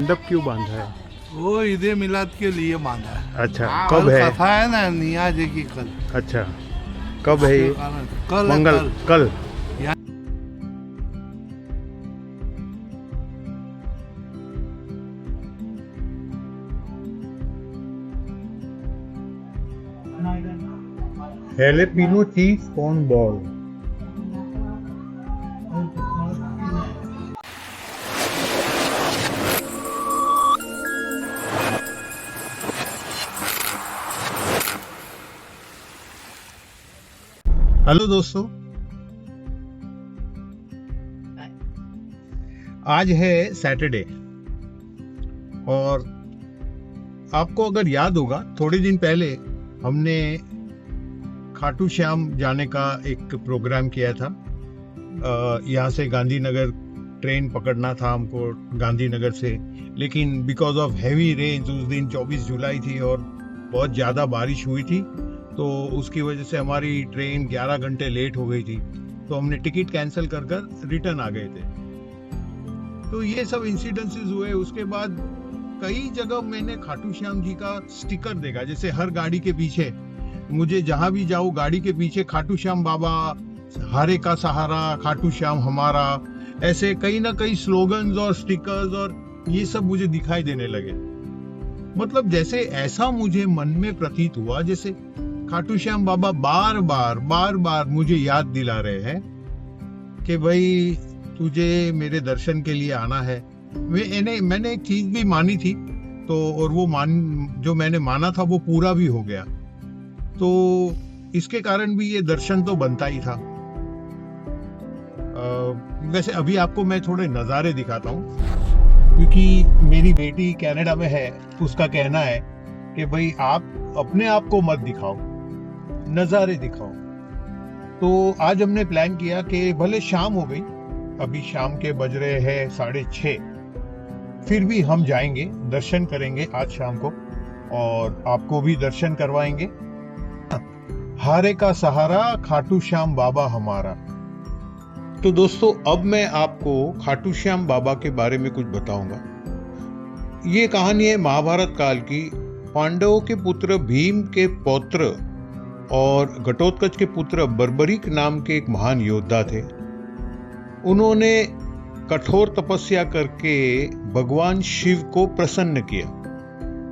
मंडप क्यों बांधा है? वो ईद मिलाद के लिए बांधा है। अच्छा, कल कब है? कथा है ना निया जी की कल। अच्छा, कब है ये? कल है, मंगल कल। कल। Jalapeno cheese corn ball. Hello दोस्तों, आज है सैटरडे और आपको अगर याद होगा थोड़े दिन पहले हमने खाटू श्याम जाने का एक प्रोग्राम किया था। यहाँ से गांधीनगर ट्रेन पकड़ना था हमको गांधीनगर से, लेकिन बिकॉज ऑफ हैवी रेन्स उस दिन 24 जुलाई थी और बहुत ज़्यादा बारिश हुई थी, तो उसकी वजह से हमारी ट्रेन 11 घंटे लेट हो गई थी, तो हमने टिकट कैंसिल कर रिटर्न आ गए थे। तो ये सब इंसिडेंसेस हुए। उसके बाद कई जगह मैंने खाटू श्याम जी का स्टिकर देखा, जैसे हर गाड़ी के पीछे, मुझे जहां भी जाऊं गाड़ी के पीछे खाटू श्याम बाबा, हारे का सहारा, खाटू श्याम हमारा, ऐसे कई ना कई स्लोगन्स और स्टिकर्स और ये सब मुझे दिखाई देने लगे। मतलब जैसे ऐसा मुझे मन में प्रतीत हुआ जैसे खाटू श्याम बाबा बार बार मुझे याद दिला रहे हैं कि भाई तुझे मेरे दर्शन के लिए आना है। मैंने एक चीज भी मानी थी, तो और वो जो मैंने माना था वो पूरा भी हो गया, तो इसके कारण भी ये दर्शन तो बनता ही था। वैसे अभी आपको मैं थोड़े नज़ारे दिखाता हूँ, क्योंकि मेरी बेटी कनाडा में है, उसका कहना है कि भाई आप अपने आप को मत दिखाओ, नज़ारे दिखाओ। तो आज हमने प्लान किया कि भले शाम हो गई, अभी शाम के बज रहे हैं 6:30, फिर भी हम जाएंगे, दर्शन करेंगे आज शाम को और आपको भी दर्शन करवाएंगे। हारे का सहारा खाटू श्याम बाबा हमारा। तो दोस्तों, अब मैं आपको खाटू श्याम बाबा के बारे में कुछ बताऊंगा। ये कहानी है महाभारत काल की। पांडवों के पुत्र भीम के पौत्र और घटोत्कच के पुत्र बर्बरीक नाम के एक महान योद्धा थे। उन्होंने कठोर तपस्या करके भगवान शिव को प्रसन्न किया।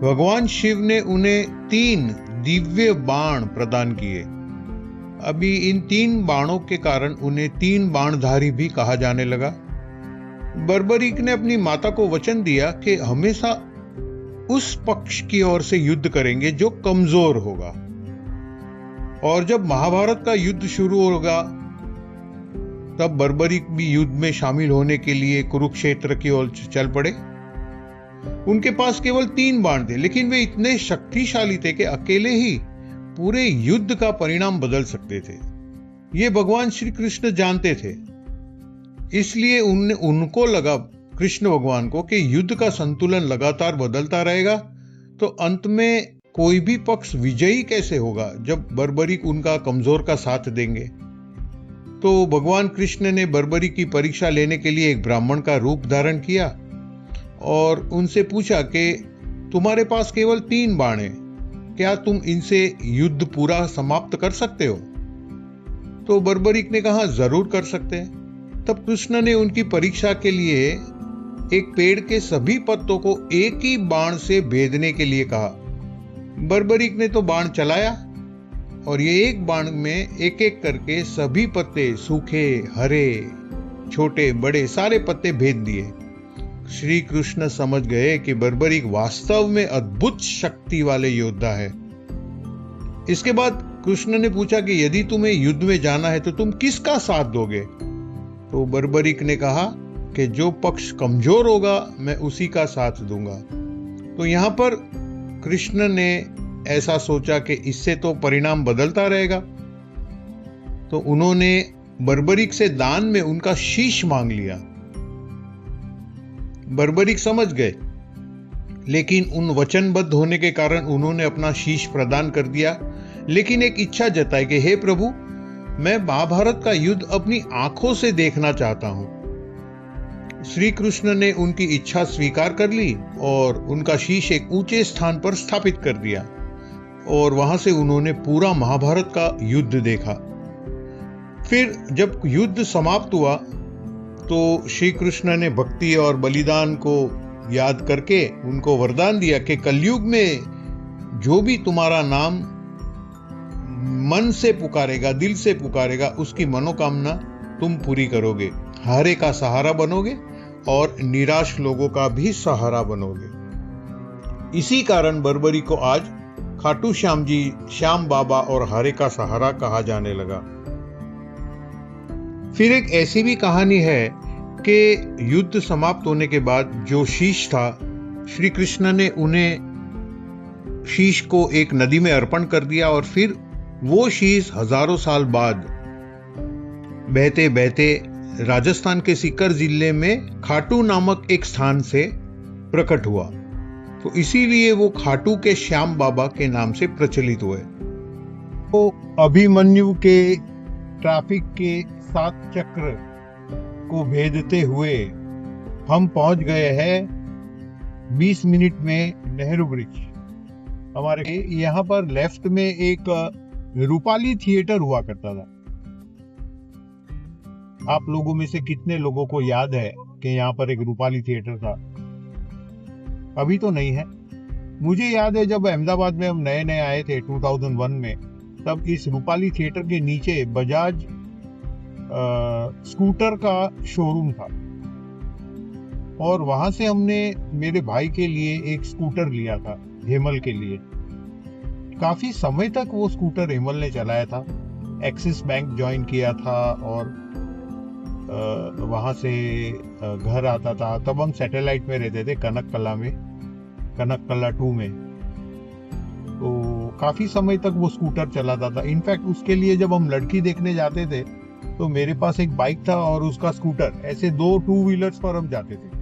भगवान शिव ने उन्हें 3 दिव्य बाण प्रदान किए। अभी इन 3 बाणों के कारण उन्हें 3 बाणधारी भी कहा जाने लगा। बर्बरीक ने अपनी माता को वचन दिया कि हमेशा उस पक्ष की ओर से युद्ध करेंगे जो कमजोर होगा, और जब महाभारत का युद्ध शुरू होगा तब बर्बरीक भी युद्ध में शामिल होने के लिए कुरुक्षेत्र की ओर चल पड़े। उनके पास केवल 3 बाण थे, लेकिन वे इतने शक्तिशाली थे कि अकेले ही पूरे युद्ध का परिणाम बदल सकते थे। ये भगवान श्री कृष्ण जानते थे, इसलिए उनको लगा, कृष्ण भगवान को, कि युद्ध का संतुलन लगातार बदलता रहेगा, तो अंत में कोई भी पक्ष विजयी कैसे होगा जब बर्बरीक उनका कमजोर का साथ देंगे। तो भगवान कृष्ण ने बर्बरीक की परीक्षा लेने के लिए एक ब्राह्मण का रूप धारण किया और उनसे पूछा कि तुम्हारे पास केवल 3 बाण हैं, क्या तुम इनसे युद्ध पूरा समाप्त कर सकते हो? तो बर्बरीक ने कहा, जरूर कर सकते हैं। तब कृष्ण ने उनकी परीक्षा के लिए एक पेड़ के सभी पत्तों को एक ही बाण से भेदने के लिए कहा। बर्बरीक ने तो बाण चलाया और ये एक बाण में एक एक करके सभी पत्ते, सूखे, हरे, छोटे, बड़े, सारे पत्ते भेद दिए। श्री कृष्ण समझ गए कि बर्बरीक वास्तव में अद्भुत शक्ति वाले योद्धा है। इसके बाद कृष्ण ने पूछा कि यदि तुम्हें युद्ध में जाना है तो तुम किसका साथ दोगे? तो बर्बरीक ने कहा कि जो पक्ष कमजोर होगा मैं उसी का साथ दूंगा। तो यहां पर कृष्ण ने ऐसा सोचा कि इससे तो परिणाम बदलता रहेगा, तो उन्होंने बर्बरीक से दान में उनका शीश मांग लिया। बर्बरीक समझ गए, लेकिन उन वचनबद्ध होने के कारण उन्होंने अपना शीश प्रदान कर दिया, लेकिन एक इच्छा जताई कि हे प्रभु, मैं महाभारत का युद्ध अपनी आंखों से देखना चाहता हूं। श्री कृष्ण ने उनकी इच्छा स्वीकार कर ली और उनका शीश एक ऊंचे स्थान पर स्थापित कर दिया और वहां से उन्होंने पूरा महाभारत का युद्ध देखा। फिर जब युद्ध समाप्त हुआ तो श्री कृष्ण ने भक्ति और बलिदान को याद करके उनको वरदान दिया कि कलयुग में जो भी तुम्हारा नाम मन से पुकारेगा, दिल से पुकारेगा, उसकी मनोकामना तुम पूरी करोगे, हारे का सहारा बनोगे और निराश लोगों का भी सहारा बनोगे। इसी कारण बरबरी को आज खाटू श्याम जी, श्याम बाबा और हारे का सहारा कहा जाने लगा। फिर एक ऐसी भी कहानी है कि युद्ध समाप्त होने के बाद जो शीश था, श्री कृष्ण ने उन्हें शीश को एक नदी में अर्पण कर दिया और फिर वो शीश हजारों साल बाद बहते बहते राजस्थान के सीकर जिले में खाटू नामक एक स्थान से प्रकट हुआ। तो इसीलिए वो खाटू के श्याम बाबा के नाम से प्रचलित हुए। तो अभिमन्यु के ट्रैफिक के 7 चक्र को भेदते हुए हम पहुंच गए हैं 20 मिनट में नेहरू ब्रिज। हमारे यहाँ पर लेफ्ट में एक रूपाली थिएटर हुआ करता था। आप लोगों में से कितने लोगों को याद है कि यहाँ पर एक रूपाली थिएटर था? अभी तो नहीं है। मुझे याद है जब अहमदाबाद में हम नए नए आए थे 2001 में, तब इस रूपाली थिएटर के नीचे बजाज स्कूटर का शोरूम था और वहां से हमने मेरे भाई के लिए एक स्कूटर लिया था, हेमल के लिए। काफी समय तक वो स्कूटर हेमल ने चलाया था। एक्सिस बैंक ज्वाइन किया था और वहां से घर आता था। तब हम सैटेलाइट में रहते थे, कनककला में, कनककला 2 में। तो काफी समय तक वो स्कूटर चलाता था। इनफैक्ट उसके लिए जब हम लड़की देखने जाते थे तो मेरे पास एक बाइक था और उसका स्कूटर, ऐसे 2 टू व्हीलर्स पर हम जाते थे।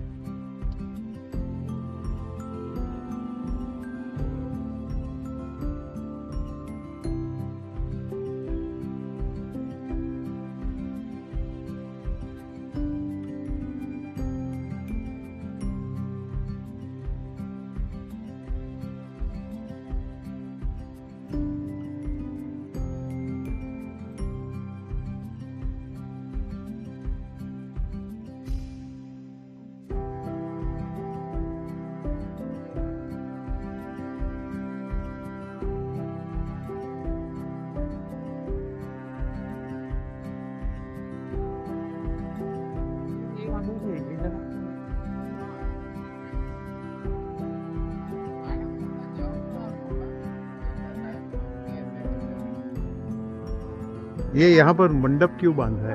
ये यहाँ पर मंडप क्यों बांधा है?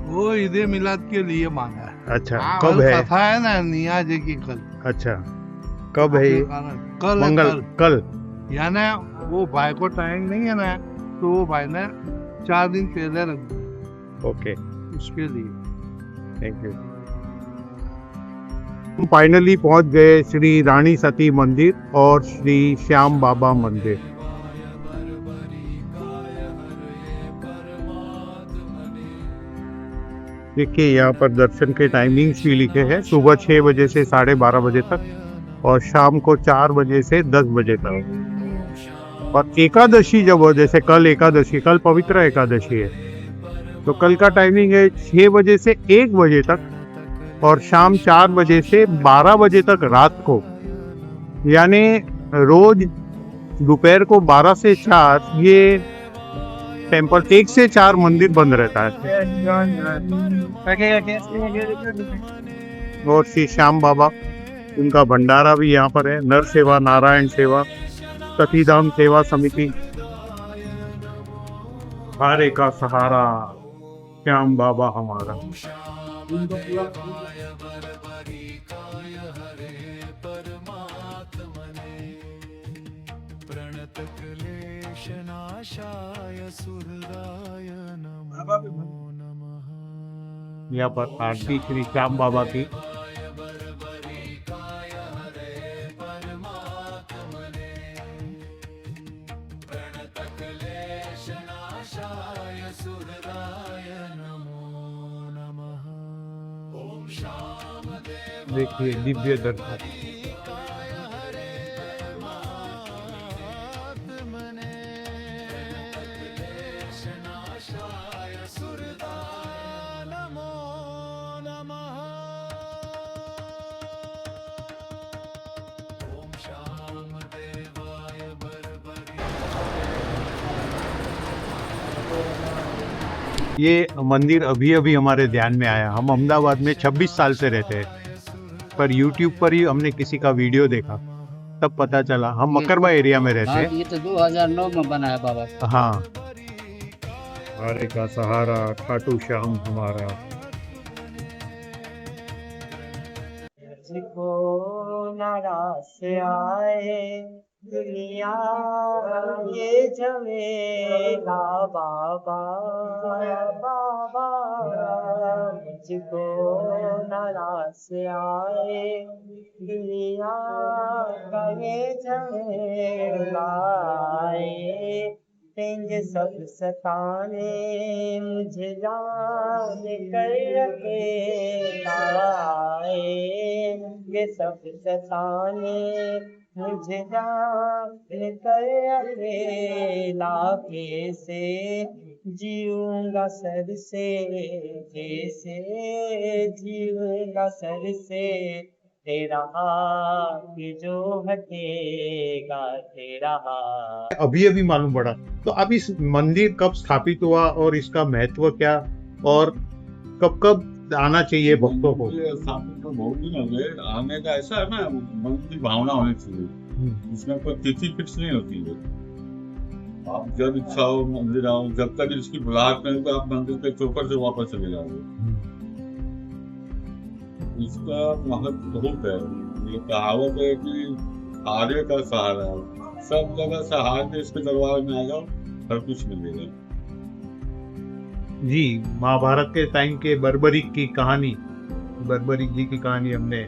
वो ईद मिलाद के लिए बांधा है। अच्छा, कल कब है? कथा है ना निया जी की कल। अच्छा, कब है ये? कल मंगल, कल। यानी वो भाई को टाइम नहीं है ना, तो वो भाई ने 4 दिन पहले रख दिया ओके, उसके लिए। Thank you. हम फाइनली पहुंच गए श्री रानी सती मंदिर और श्री श्याम बाबा मंदिर। देखिए यहाँ पर दर्शन के टाइमिंग्स भी लिखे हैं, सुबह 6 बजे से 12:30 बजे तक और शाम को 4 बजे से 10 बजे तक। और एकादशी जब हो, जैसे कल एकादशी, कल पवित्र एकादशी है, तो कल का टाइमिंग है 6 बजे से 1 बजे तक और शाम 4 बजे से 12 बजे तक रात को। यानी रोज दोपहर को 12 से 4 ये टेम्पल, 1 से 4 मंदिर बंद रहता है। और श्री श्याम बाबा, उनका भंडारा भी यहाँ पर है। नर सेवा, नारायण सेवा, सतीधाम सेवा समिति, हारे का सहारा, श्याम बाबा हमारा। यहाँ पर आरती श्री श्याम बाबा की। ओम शाम देखिए दिव्य दर्शन। ये मंदिर अभी अभी हमारे ध्यान में आया। हम अहमदाबाद में 26 साल से रहते हैं, पर YouTube पर ही हमने किसी का वीडियो देखा, तब पता चला। हम मकरबा एरिया में रहते हाँ, हैं। ये तो 2009 में बना है बाबा का। हाँ, हारे का सहारा खाटू श्याम हमारा। मुझको नाराज से आए दुनिया ये झमेला बाबा बाबा, मुझको नाराज से आए दुनिया का ये झमेला आए, तेंगे सब सताने मुझे जान कर अकेला आए, ये सब सताने मुझे जान कर अकेला, कैसे जीऊंगा सर से, कैसे जीऊंगा सर से, तेरा हाथ जो हटेगा तेरा हाथ। अभी अभी मालूम पड़ा। तो अब इस मंदिर कब स्थापित हुआ और इसका महत्व क्या, और कब कब आना चाहिए भक्तों को? ये स्थापित तो बहुत दिन हो गए। आने का ऐसा है ना, मन की भावना होनी चाहिए, इसमें कोई तिथि फिक्स नहीं होती है। आप जब इच्छा हो मंदिर आओ, जब तक इसकी बुलाहट नहीं तो आप मंदिर के चौपर से वापस चले जाओगे। इसका महत्व बहुत है। ये कहावत है कि हारे का सहारा, सब जगह से हार के इसके दरबार में आ जाओ, हर कुछ मिलेगा। जी, महाभारत के टाइम के बर्बरीक की कहानी, बर्बरीक जी की कहानी हमने।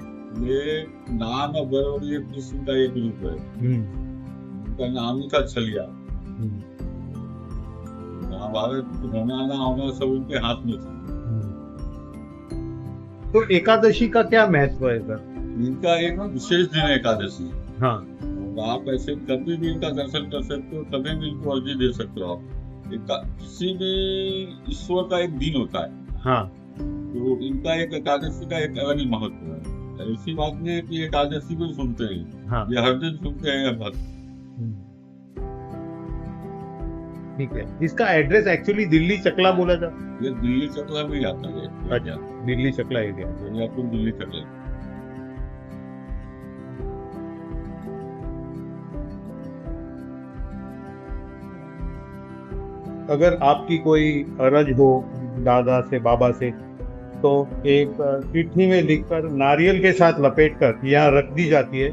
ये नाम है बर्बरीक किस्म का एक रूप है। उनका नाम ही था छलिया। महाभारत होना ना होना सब उनके हाथ में था। तो एकादशी का क्या महत्व है सर? इनका एक विशेष दिन है एकादशी। हाँ, आप ऐसे कभी भी इनका दर्शन कर सकते हो, कभी भी इनको अर्जी दे सकते हो आप। किसी भी ईश्वर का एक दिन होता है। हाँ, तो इनका एक एकादशी का एक अलग ही महत्व है। ऐसी बात नहीं है कि एकादशी को सुनते हैं। हाँ, ये हर दिन सुनते हैं भक्त। ठीक है। इसका एड्रेस एक्चुअली दिल्ली चकला बोला था। ये दिल्ली चकला में ही आता है। अच्छा, दिल्ली चकला एरिया। ये आपको दिल्ली चकला। अगर आपकी कोई अरज हो दादा से बाबा से, तो एक चिट्ठी में लिखकर नारियल के साथ लपेटकर यहाँ रख दी जाती है,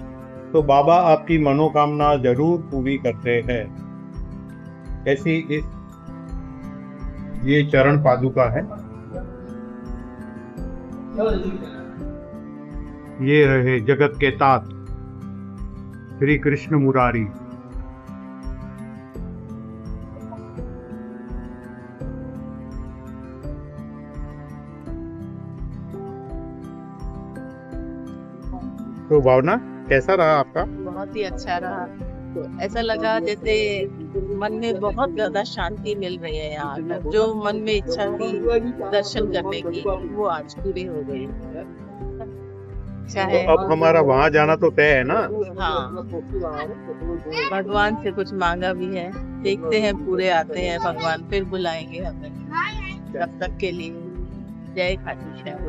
तो बाबा आपकी मनोकामना जरूर पूरी करते हैं। ऐसी ये चरण पादुका है। ये रहे जगत के तात श्री कृष्ण मुरारी। तो भावना कैसा रहा आपका? बहुत ही अच्छा रहा। तो ऐसा लगा जैसे मन में बहुत ज्यादा शांति मिल रही है यहाँ पर। जो मन में इच्छा थी दर्शन करने की, वो आज पूरी हो गई। चाहे तो अब हमारा वहाँ जाना तो तय है ना? हाँ, भगवान से कुछ मांगा भी है, देखते हैं पूरे आते हैं भगवान, फिर बुलाएंगे हमें। तब तक के लिए जय खाटू श्याम।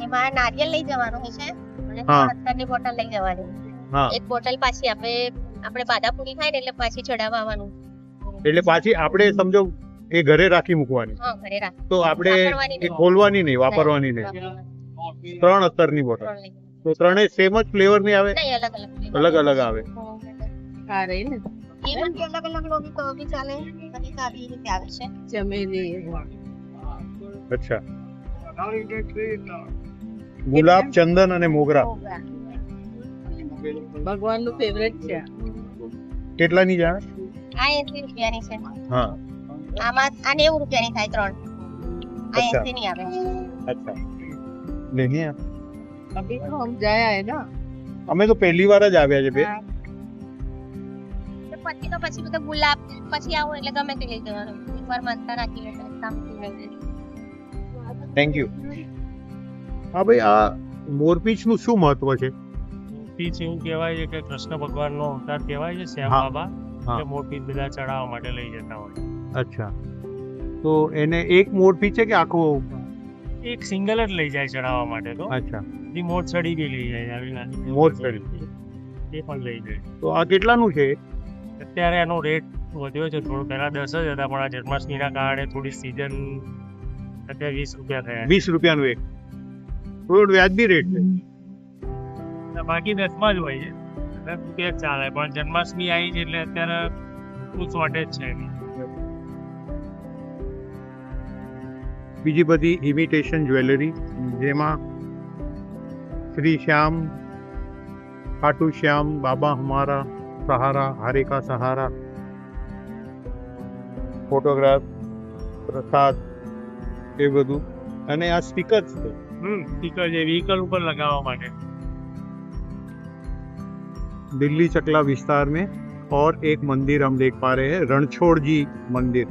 એમાં નારિયેલ લઈ જવાનું હોય છે અને હા. 3 અત્તરની બોટલ લઈ જવાની. હા, એક બોટલ પાછી આપણે બાધા પૂરી થાય ને એટલે પાછી ચડાવવા આવવાનું. એટલે પાછી આપણે સમજો એ ઘરે રાખી મૂકવાની, હા, ઘરે રાખ. તો આપણે વાપરવાની એ નહીં. ખોલવાની નહીં, વાપરવાની નહીં। વાપરવાની. 3 અત્તરની બોટલ, ત્રણ લઈ. તો ત્રણેય સેમ જ ફ્લેવર ની આવે? નહીં, અલગ અલગ. અલગ અલગ આવે। आ रही ना Even કે અલગ અલગ લોગી તો બી ચાલે. બધી સારી રીતે આવે છે. चमेली, अच्छा, ગુલાબ, ચંદન અને મોગરા ભગવાન નું ફેવરેટ છે। કેટલાની જાણે? આ 80 રૂપિયાની છે. હા, આમાં આ 90 રૂપિયાની થાય 3. આ અચ્છા. 80 ની આવે. अच्छा, लेनी है। अभी तो हम जाए आए ना। અમે તો પહેલી વાર જ આવ્યા છે બે. પછી તો પછી બધા ગુલાબ પછી આવો એટલે ગમે તે લઈ જવાનું એકવાર માનતા રાખી લેતા સામથી લઈ લેતા થેન્ક યુ. હા ભાઈ, આ મોરપીંછનું શું મહત્વ છે? મોરપીંછ એવું કહેવાય છે કે કૃષ્ણ ભગવાનનો અવતાર કહેવાય છે શ્યામ હા. બાબા. હા. એટલે મોરપીંછ બધા ચડાવવા માટે લઈ જતા હોય. અચ્છા, તો એને એક મોરપીંછ છે કે આખો? એક સિંગલ જ લઈ જાય ચડાવવા માટે તો. અચ્છા, બધી મોરછડી બી લઈ જાય આવી નાની મોરછડી. એ પણ લઈ જાય. તો આ કેટલાનું છે? અત્યારે એનો રેટ વધ્યો છે થોડો, પહેલા 10 જ હતા પણ આ જન્માષ્ટમીના કારણે થોડી સીઝન અત્યારે 20 રૂપિયા થયા 20 રૂપિયાનું એક. થોડો વ્યાજબી રેટ છે. છે. બાકી 10માં જ હોય છે 10 રૂપિયા જ ચાલે, પણ જન્માષ્ટમી આવી છે એટલે અત્યારે ખૂબ શોર્ટેજ છે એની. બીજી બધી ઇમિટેશન જ્વેલરી, જેમાં શ્રી શ્યામ, ખાટુ શ્યામ, બાબા હમારા સહારા, હારે કા સહારા, ફોટોગ્રાફ, પ્રસાદ, એ બધું. અને આ સ્ટીકર્સ છે. સ્ટીકર છે વ્હીકલ ઉપર લગાવવા માટે. दिल्ली चकला विस्तार में और एक मंदिर हम देख पा रहे हैं, रणछोड़ जी मंदिर.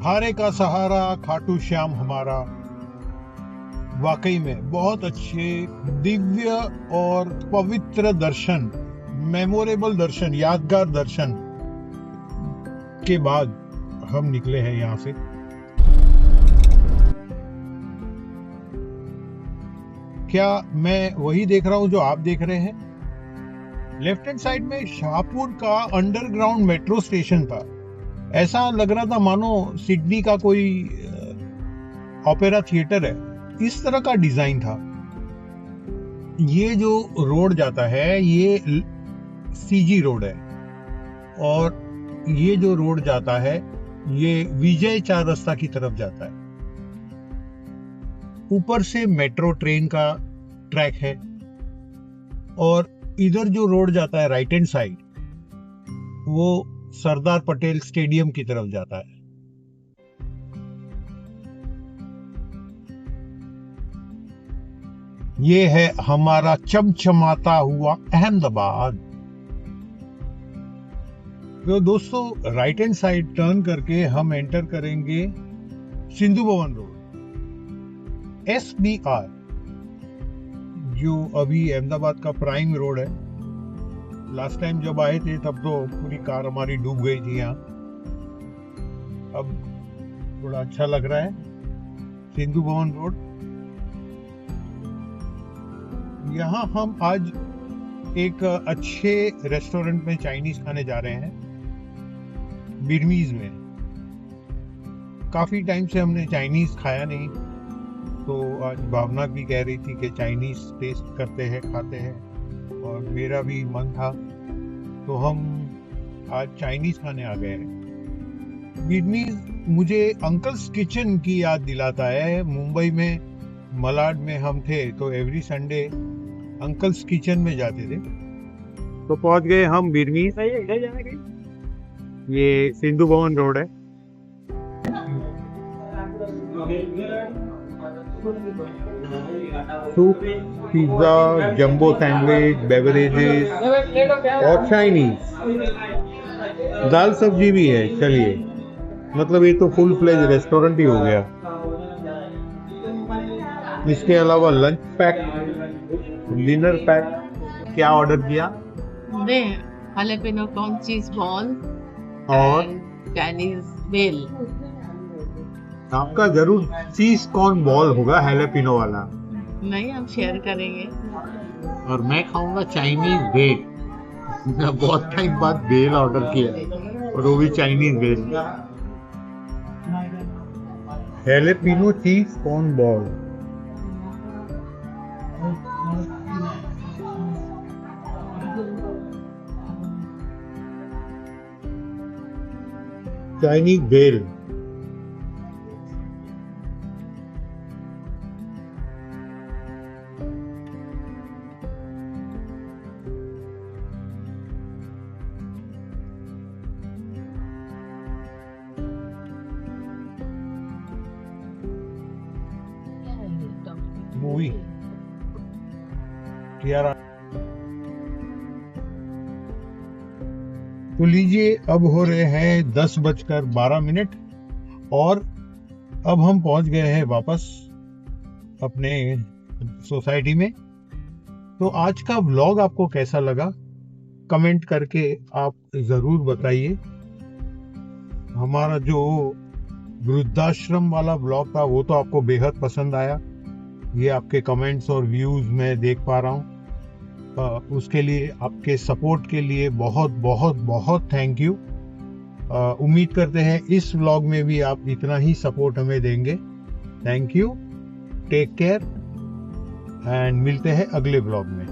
हारे का सहारा, खाटू श्याम हमारा, वाकई में बहुत अच्छे दिव्य और पवित्र दर्शन, मेमोरेबल दर्शन, यादगार दर्शन के बाद हम निकले हैं यहाँ से. क्या मैं वही देख रहा हूं जो आप देख रहे हैं? लेफ्ट हैंड साइड में शाहपुर का अंडरग्राउंड मेट्रो स्टेशन था. ऐसा लग रहा था मानो सिडनी का कोई ओपेरा थिएटर है, इस तरह का डिजाइन था. ये जो रोड जाता है ये सीजी रोड है, और ये जो रोड जाता है ये विजय 4 रास्ता की तरफ जाता है. ऊपर से मेट्रो ट्रेन का ट्रैक है, और इधर जो रोड जाता है राइट हैंड साइड वो सरदार पटेल स्टेडियम की तरफ जाता है. ये है हमारा चमचमाता हुआ अहमदाबाद. तो दोस्तों, राइट हैंड साइड टर्न करके हम एंटर करेंगे सिंधु भवन रोड, SBR, जो अभी अहमदाबाद का प्राइम रोड है. लास्ट टाइम जब आए थे तब तो पूरी कार हमारी डूब गई थी यहाँ. अब थोड़ा अच्छा लग रहा है. सिंधु भवन रोड, यहाँ हम आज एक अच्छे रेस्टोरेंट में चाइनीज खाने जा रहे हैं, बिरमीज में. काफी टाइम से हमने चाइनीज खाया नहीं, तो आज भावना भी कह रही थी कि चाइनीज टेस्ट करते हैं, खाते हैं, और मेरा भी मन था, तो हम आज चाइनीज खाने आ गए हैं. बिरमीज मुझे अंकल्स किचन की याद दिलाता है. मुंबई में मलाड में हम थे तो एवरी संडे अंकल्स किचन में जाते थे. तो पहुंच गए हम बिरमीज. ये सिंधु भवन रोड है. Soup, pizza, jumbo sandwich, beverages और चाइनीज, दाल सब्जी भी है. चलिए, मतलब ये तो फुल फ्लेज रेस्टोरेंट ही हो गया. इसके अलावा लंच पैक, डिनर पैक. क्या ऑर्डर किया? दे हालेपिनो कॉर्न चीज बॉल और चाइनीज बेल. आपका जरूर चीज कॉर्न बॉल होगा, हैलेपिनो वाला. नहीं, हम शेयर करेंगे. और मैं खाऊंगा चाइनीज बेल. मैं बहुत टाइम बाद बेल ऑर्डर किया, और वो भी Chinese bell. हैलेपिनो cheese corn ball. Chinese bell. यार तो लीजिए, अब हो रहे हैं 10:12 और अब हम पहुंच गए हैं वापस अपने सोसाइटी में। तो आज का व्लॉग आपको कैसा लगा कमेंट करके आप जरूर बताइए। हमारा जो वृद्धाश्रम वाला व्लॉग था वो तो आपको बेहद पसंद आया, ये आपके कमेंट्स और व्यूज मैं देख पा रहा हूँ। उसके लिए, आपके सपोर्ट के लिए बहुत बहुत बहुत थैंक यू। उम्मीद करते हैं इस व्लॉग में भी आप इतना ही सपोर्ट हमें देंगे। Thank you, take care and मिलते हैं अगले व्लॉग में।